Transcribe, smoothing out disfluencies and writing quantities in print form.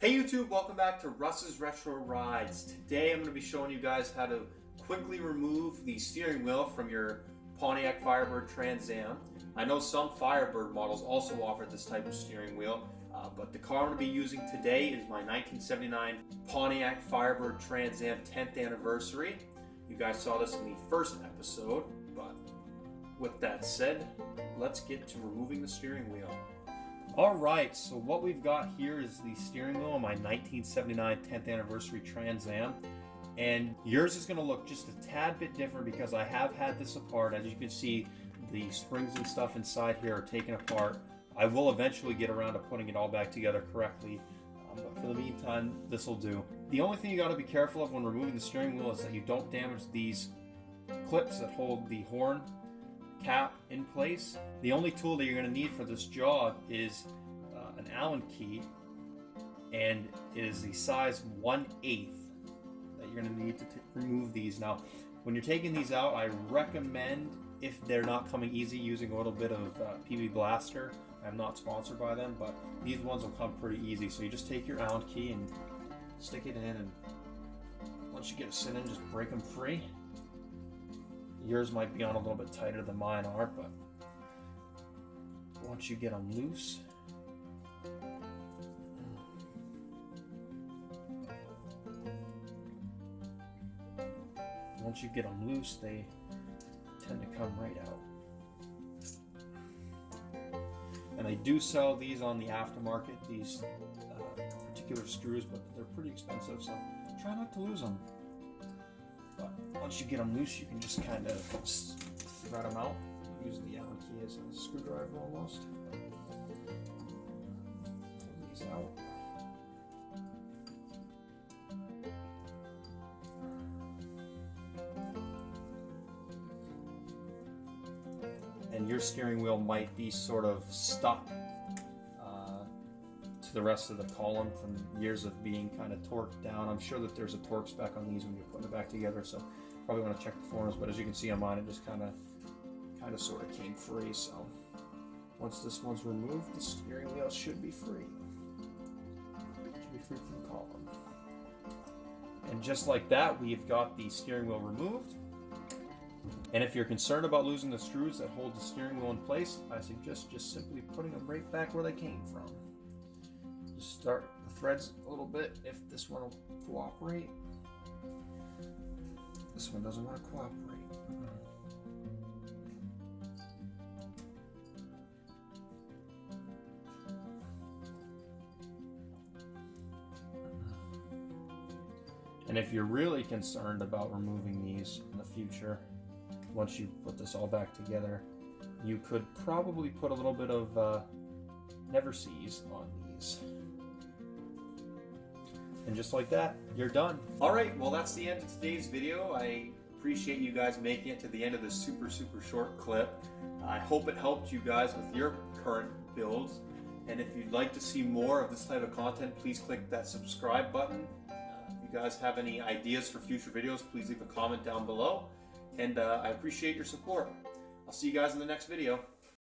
Hey YouTube, welcome back to Russ's Retro Rides. Today I'm going to be showing you guys how to quickly remove the steering wheel from your Pontiac Firebird Trans Am. I know some Firebird models also offer this type of steering wheel, but the car I'm going to be using today is my 1979 Pontiac Firebird Trans Am 10th anniversary. You guys saw this in the first episode, but with that said, let's get to removing the steering wheel. Alright, so what we've got here is the steering wheel on my 1979 10th anniversary Trans Am. And yours is going to look just a tad bit different because I have had this apart. As you can see, the springs and stuff inside here are taken apart. I will eventually get around to putting it all back together correctly, but for the meantime, this will do. The only thing you got to be careful of when removing the steering wheel is that you don't damage these clips that hold the horn cap in place. The only tool that you're going to need for this job is an Allen key, and it is the size 1/8 that you're going to need to remove these. Now, when you're taking these out, I recommend, if they're not coming easy, using a little bit of PB Blaster. I'm not sponsored by them, but these ones will come pretty easy. So you just take your Allen key and stick it in, and once you get it set in, just break them free. Yours might be on a little bit tighter than mine are, but once you get them loose, they tend to come right out. And I do sell these on the aftermarket, these particular screws, but they're pretty expensive, so try not to lose them. But once you get them loose, you can just kind of thread them out, using the Allen key as a screwdriver almost. Pull these out. And your steering wheel might be sort of stuck to the rest of the column from years of being kind of torqued down. I'm sure that there's a torque spec on these when you're putting it back together, so probably want to check the forums, but as you can see on mine, it just kind of sort of came free. So once this one's removed, the steering wheel should be free. It should be free from the column. And just like that, we've got the steering wheel removed. And if you're concerned about losing the screws that hold the steering wheel in place, I suggest just simply putting them right back where they came from. Just start the threads a little bit if this one will cooperate. This one doesn't want to cooperate. And if you're really concerned about removing these in the future, once you put this all back together, you could probably put a little bit of Never Seas on these. And just like that, you're done. Alright, well that's the end of today's video. I appreciate you guys making it to the end of this super short clip. I hope it helped you guys with your current builds. And if you'd like to see more of this type of content, please click that subscribe button. If you guys have any ideas for future videos, please leave a comment down below. And I appreciate your support. I'll see you guys in the next video.